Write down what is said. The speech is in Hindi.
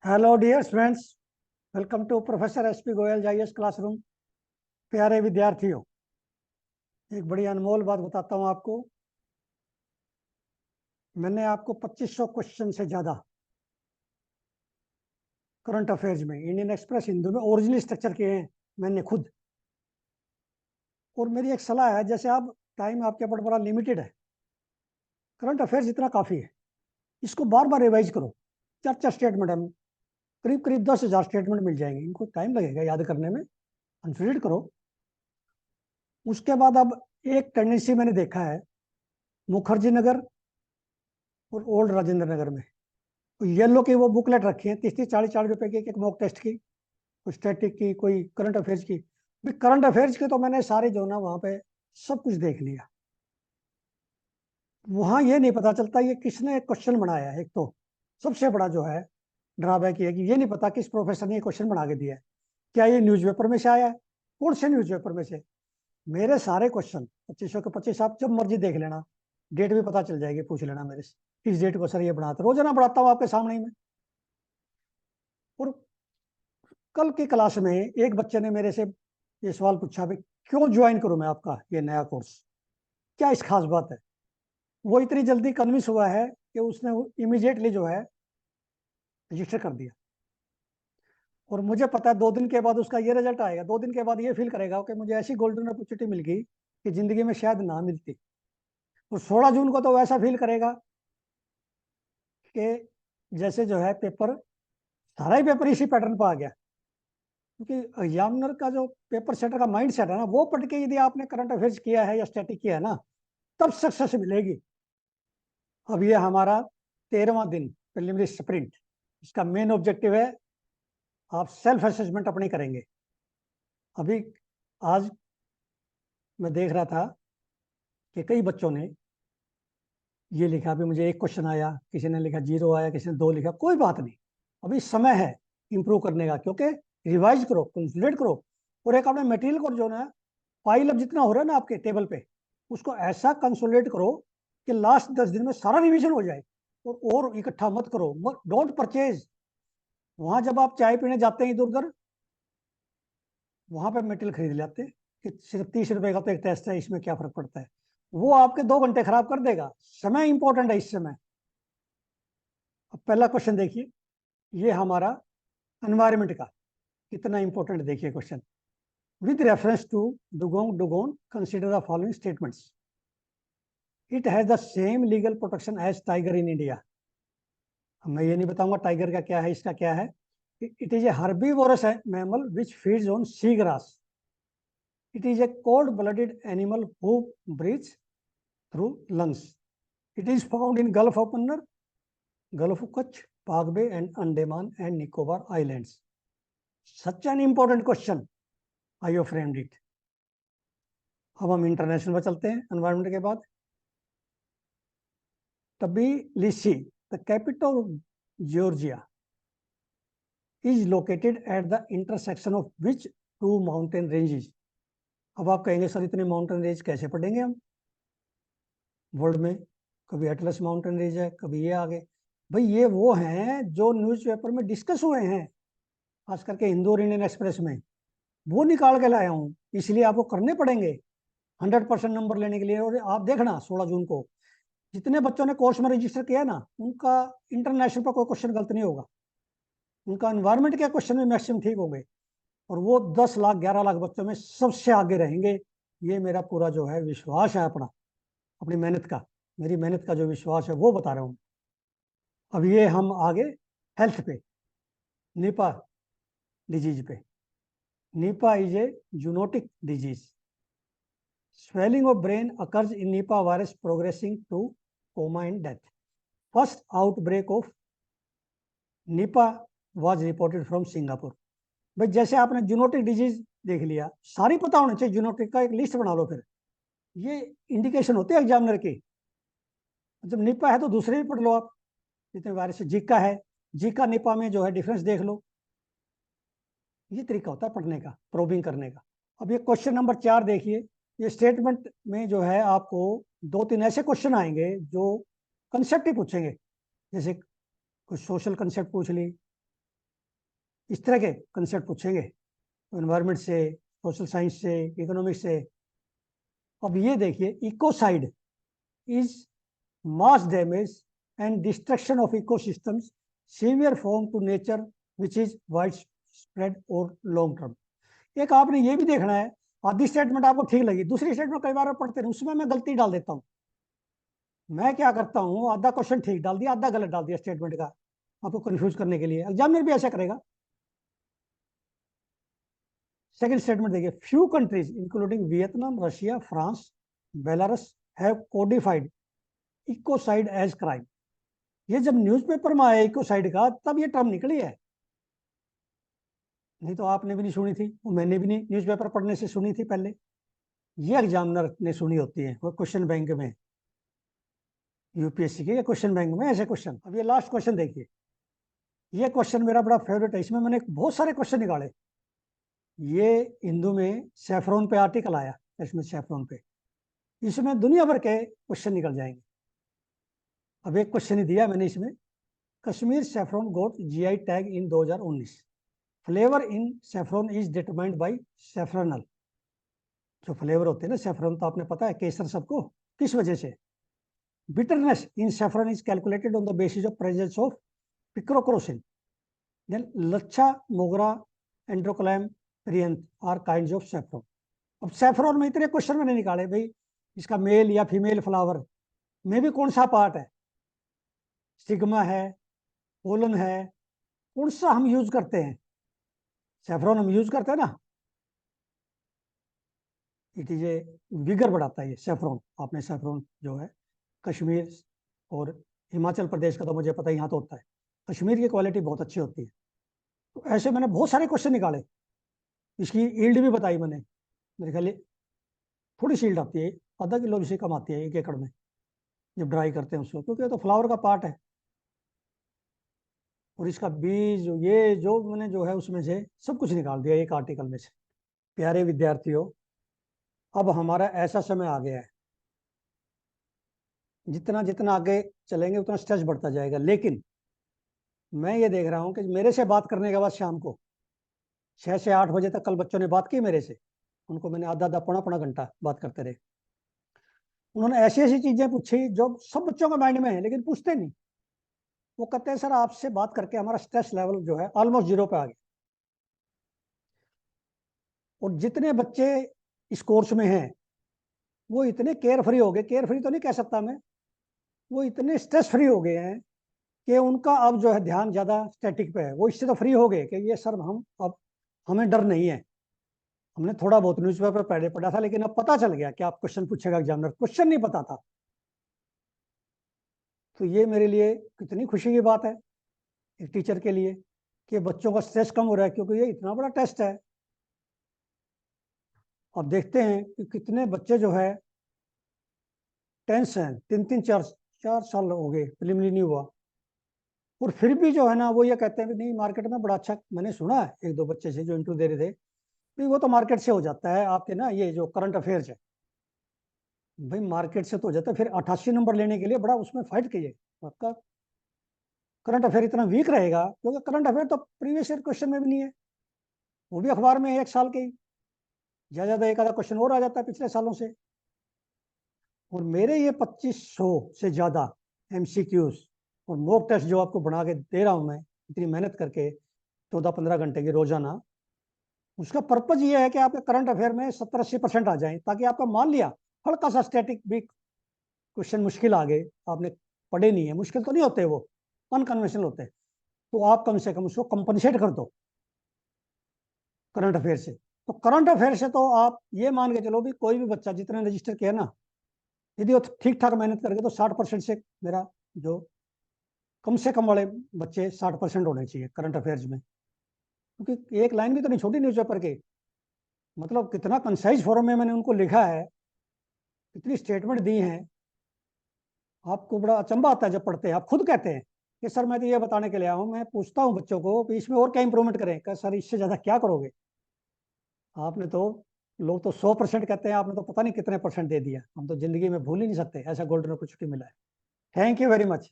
Hello dear friends, welcome to professor S P Goyal GS classroom. प्यारे विद्यार्थियों, एक बड़ी अनमोल बात बताता हूं आपको। मैंने आपको 2500 क्वेश्चन से ज़्यादा करंट अफेयर्स में इंडियन एक्सप्रेस हिंदू में ओरिजिनल स्ट्रक्चर किए हैं मैंने खुद। और मेरी एक सलाह है, जैसे आप टाइम आपके ऊपर बड़ा लिमिटेड है, करंट अफेयर्स इतना काफ़ी है, इसको बार बार रिवाइज करो। चर्चा स्टेटमेंट हम करीब करीब 10,000 स्टेटमेंट मिल जाएंगे, इनको टाइम लगेगा याद करने में, कंसोलिडेट करो। उसके बाद अब एक टेंडेंसी मैंने देखा है, मुखर्जी नगर और ओल्ड राजेंद्र नगर में येलो की वो बुकलेट रखी है, 30-30 40-40 रुपए की, एक मॉक टेस्ट की, कोई स्टैटिक की, कोई करंट अफेयर्स की। करंट अफेयर्स के तो मैंने सारे जो ना वहां पे सब कुछ देख लिया। वहां ये नहीं पता चलता ये किसने क्वेश्चन बनाया है। एक तो सबसे बड़ा जो है ड्रॉबैक ये है कि ये नहीं पता किस प्रोफेसर ने ये क्वेश्चन बना के दिया है। क्या ये न्यूज़पेपर में से आया है? कौन से न्यूज़पेपर में से? मेरे सारे क्वेश्चन 2500 के 25 आप जब मर्जी देख लेना, डेट भी पता चल जाएगी, पूछ लेना मेरे से किस डेट को सर ये बनाते। रोजाना पढ़ाता हूँ आपके सामने ही मैं। और कल की क्लास में एक बच्चे ने मेरे से ये सवाल पूछा, भाई क्यों ज्वाइन करूं मैं आपका ये नया कोर्स, क्या इस खास बात है? वो इतनी जल्दी कन्विंस हुआ है कि उसने इमीडिएटली जो है रजिस्टर कर दिया। और मुझे पता है 2 दिन के बाद उसका ये रिजल्ट आएगा, 2 दिन के बाद ये फील करेगा कि मुझे ऐसी गोल्डन अपॉर्चुनिटी मिल गई कि जिंदगी में शायद ना मिलती। और 16 जून को तो वैसा फील करेगा कि जैसे जो है पेपर, सारा ही पेपर इसी पैटर्न पर आ गया। क्योंकि एग्जामिनर का जो पेपर सेटर का माइंड सेट है ना, वो पढ़ के यदि आपने करंट अफेयर्स किया है या स्टैटिक किया है ना, तब सक्सेस मिलेगी। अब ये हमारा 13वां दिन प्रिलिमिनरी स्प्रिंट, इसका मेन ऑब्जेक्टिव है आप सेल्फ असेसमेंट अपनी करेंगे। अभी आज मैं देख रहा था कि कई बच्चों ने ये लिखा, अभी मुझे एक क्वेश्चन आया, किसी ने लिखा 0 आया, किसी ने 2 लिखा, कोई बात नहीं, अभी समय है इंप्रूव करने का। क्योंकि रिवाइज करो, कंसोलिडेट करो, और एक अपने मटेरियल को जो ना फाइल अब जितना हो रहा है ना आपके टेबल पे, उसको ऐसा कंसोलिडेट करो कि लास्ट 10 दिन में सारा रिवीजन हो जाए। और इकट्ठा मत करो, डोंट परचेज। वहां जब आप चाय पीने जाते हैं इधर उधर, वहां पे मटेरियल खरीद लेते हैं कि सिर्फ 30 रुपए का तो एक टेस्ट है, इसमें क्या फर्क पड़ता है। वो आपके 2 घंटे खराब कर देगा। समय इंपॉर्टेंट है इस समय। अब पहला क्वेश्चन देखिए, ये हमारा एनवायरमेंट का कितना इंपॉर्टेंट, देखिए question. With reference to dugong dugon consider the following statements. It has the same legal protection as tiger in India. मैं ये नहीं बताऊंगा टाइगर का क्या है, इसका क्या है। It is a herbivorous mammal which feeds on sea grass. It is a cold blooded animal who breathes through lungs. It is found in Gulf of Mannar, Gulf of Kutch, Palk Bay and Andaman and Nicobar Islands. Such an important question, I you framed it. अब हम इंटरनेशनल में चलते हैं एनवायरमेंट के बाद। Tbilisi, the capital of Georgia, is located at the intersection of which two mountain ranges? अब आप कहेंगे सर इतने माउंटेन रेंज कैसे पढ़ेंगे हम वर्ल्ड में? कभी एटलस माउंटेन रेंज है, कभी ये आगे। भाई ये वो हैं जो न्यूज़पेपर में डिस्कस हुए हैं, खास करके हिंदू और इंडियन एक्सप्रेस में, वो निकाल के लाया हूँ। इसलिए आपको करने पड़ेंगे 100% नंबर लेने के लिए। और आप देखना 16 जून को जितने बच्चों ने कोर्स में रजिस्टर किया ना, उनका इंटरनेशनल पर कोई क्वेश्चन गलत नहीं होगा, उनका एनवायरमेंट के क्वेश्चन में मैक्सिमम ठीक होंगे। और वो 10 लाख 11 लाख बच्चों में सबसे आगे रहेंगे। ये मेरा पूरा जो है विश्वास है अपना, अपनी मेहनत का, मेरी मेहनत का जो विश्वास है वो बता रहा हूँ। अब ये हम आगे हेल्थ पे, निपा डिजीज पे। Nipah is a zoonotic disease. Swelling of brain occurs in Nipah virus progressing two comma and death. First outbreak of Nipah was reported from Singapore. भाई जैसे आपने जूनोटिक डिजीज देख लिया, सारी पता होना चाहिए, जूनोटिक का एक लिस्ट बना लो। फिर ये इंडिकेशन होते हैं एग्जामिनर की। जब निपा है तो दूसरे भी पढ़ लो आप, जितने वायरस। जीका है, जीका निपा में जो है डिफरेंस देख लो। ये तरीका होता है पढ़ने का, प्रोबिंग करने का। अब ये क्वेश्चन नंबर 4 देखिए। ये स्टेटमेंट में जो है आपको 2-3 ऐसे क्वेश्चन आएंगे जो कंसेप्ट ही पूछेंगे। जैसे कुछ सोशल कंसेप्ट पूछ ली, इस तरह के कंसेप्ट पूछेंगे, एनवायरनमेंट से, सोशल साइंस से, इकोनॉमिक्स से। अब ये देखिए, ecocide is mass damage and destruction of ecosystems, severe form to nature which is wide spread और लॉन्ग टर्म। एक आपने ये भी देखना है, आधी स्टेटमेंट आपको ठीक लगी, दूसरी स्टेटमेंट कई बार पढ़ते हैं उसमें मैं गलती डाल देता हूँ। मैं क्या करता हूँ, आधा क्वेश्चन ठीक डाल दिया, आधा गलत डाल दिया स्टेटमेंट का, आपको कंफ्यूज करने के लिए। एग्जामिनर भी ऐसा करेगा। सेकंड स्टेटमेंट देखिए, few countries including Vietnam, Russia, France, Belarus have codified ecocide as crime. ये जब न्यूज़पेपर में आया इकोसाइड का, तब ये टर्म निकली है, नहीं तो आपने भी नहीं सुनी थी, और मैंने भी नहीं न्यूज़पेपर पढ़ने से सुनी थी पहले। ये एग्जामिनर ने सुनी होती है, वो क्वेश्चन बैंक में, यूपीएससी के क्वेश्चन बैंक में ऐसे क्वेश्चन। अब ये लास्ट क्वेश्चन देखिए, ये क्वेश्चन मेरा बड़ा फेवरेट है, इसमें मैंने बहुत सारे क्वेश्चन निकाले। ये हिंदू में सैफरोन पे आर्टिकल आया, इसमें सैफरोन पे, इसमें दुनिया भर के क्वेश्चन निकल जाएंगे। अब एक क्वेश्चन ही दिया मैंने इसमें, Kashmir saffron got GI tag in 2019, flavour in saffron is determined by safranal. जो फ्लेवर होते हैं ना सैफरन, तो आपने पता है केसर सबको, किस वजह से? Bitterness in saffron is calculated on the basis of presence of picrocrocin, then Lachha, Mongra, एंड्रोक्लैम, प्रियंथ आर काइंड्स ऑफ सैफरन। अब सैफरन में इतने क्वेश्चन मैंने निकाले भाई, इसका मेल या फीमेल फ्लावर में भी कौन सा पार्ट है, स्टिग्मा है, पोलन है, कौन सा हम यूज करते हैं? सैफरन हम यूज करते हैं ना, इट इज ए विगर बढ़ाता है ये सैफरन। आपने सैफरन जो है कश्मीर और हिमाचल प्रदेश का तो मुझे पता है, यहाँ तो होता है, कश्मीर की क्वालिटी बहुत अच्छी होती है। तो ऐसे मैंने बहुत सारे क्वेश्चन निकाले, इसकी ईल्ड भी बताई मैंने, मेरे ख्याल थोड़ी सी ईल्ड आती है, आधा किलो से कम आती है 1 एकड़ में जब ड्राई करते हैं उसको, क्योंकि तो फ्लावर का पार्ट है। और इसका बीज ये जो मैंने जो है उसमें से सब कुछ निकाल दिया एक आर्टिकल में से। प्यारे विद्यार्थियों, अब हमारा ऐसा समय आ गया है, जितना जितना आगे चलेंगे उतना स्ट्रेस बढ़ता जाएगा। लेकिन मैं ये देख रहा हूँ कि मेरे से बात करने के बाद शाम को 6 से 8 बजे तक कल बच्चों ने बात की मेरे से, उनको मैंने आधा आधा पौना पौना घंटा बात करते रहे। उन्होंने ऐसी ऐसी चीजें पूछी जो सब बच्चों के माइंड में है, लेकिन पूछते नहीं। वो कहते हैं सर आपसे बात करके हमारा स्ट्रेस लेवल जो है ऑलमोस्ट 0 पे आ गया। और जितने बच्चे इस कोर्स में हैं वो इतने केयर फ्री हो गए, केयर फ्री तो नहीं कह सकता मैं, वो इतने स्ट्रेस फ्री हो गए हैं कि उनका अब जो है ध्यान ज्यादा स्टैटिक पे है। वो इससे तो फ्री हो गए कि ये सर हम अब हमें डर नहीं है, हमने थोड़ा बहुत न्यूज़पेपर पहले पढ़ा था, लेकिन अब पता चल गया कि आप क्वेश्चन पूछेगा एग्जामिनर, क्वेश्चन नहीं पता था। तो ये मेरे लिए कितनी खुशी की बात है एक टीचर के लिए कि बच्चों का स्ट्रेस कम हो रहा है, क्योंकि ये इतना बड़ा टेस्ट है। अब देखते हैं कि कितने बच्चे जो है टेंस हैं, 3 3 4 4 साल हो गए, प्रीलिमिनरी नहीं हुआ, और फिर भी जो है ना वो ये कहते हैं कि नहीं मार्केट में बड़ा अच्छा। मैंने सुना है 1 2 बच्चे से जो इंटरव्यू दे रहे थे, भाई वो तो मार्केट से हो जाता है आपके ना, ये जो करंट अफेयर्स है भाई मार्केट से तो हो जाता है। फिर 88 नंबर लेने के लिए बड़ा उसमें फाइट किए, आपका करंट अफेयर इतना वीक रहेगा, क्योंकि करंट अफेयर तो प्रीवियस ईयर क्वेश्चन में भी नहीं है, वो भी अखबार में 1 साल के ही, ज्यादा एक आधा क्वेश्चन और आ जाता है पिछले सालों से। और मेरे ये 2500 से ज्यादा एमसीक्यूज और मॉक टेस्ट जो आपको बना के दे रहा हूं मैं, इतनी मेहनत करके 14 15 घंटे की रोजाना, उसका पर्पज ये है कि आपके करंट अफेयर में 70 80% आ जाए, ताकि आपका मान लिया हल्का सा स्टैटिक भी क्वेश्चन मुश्किल आ गए, आपने पढ़े नहीं है, मुश्किल तो नहीं होते वो, अनकन्वेंशनल होते हैं, तो आप कम से कम उसको कंपनसेट कर दो करंट अफेयर से। तो करंट अफेयर से तो आप ये मान के चलो भी कोई भी बच्चा जितने रजिस्टर किया ना, यदि वो ठीक ठाक मेहनत करके तो 60% से मेरा जो कम से कम वाले बच्चे 60% होने चाहिए करंट अफेयर्स में। क्योंकि एक लाइन भी तो नहीं छोटी न्यूज़पेपर के, मतलब कितना कंसाइज फॉर्म में मैंने उनको लिखा है, कितनी स्टेटमेंट दी हैं, आपको बड़ा अचंभा आता है जब पढ़ते हैं। आप खुद कहते हैं कि सर मैं तो ये बताने के लिए आया हूँ, मैं पूछता हूँ बच्चों को कि इसमें और क्या इंप्रूवमेंट करें, क्या सर इससे ज्यादा क्या करोगे? आपने तो, लोग तो 100% कहते हैं, आपने तो पता नहीं कितने परसेंट दे दिया, हम तो जिंदगी में भूल ही नहीं सकते ऐसा गोल्डन अपॉर्चुनिटी मिला है। Thank you very much.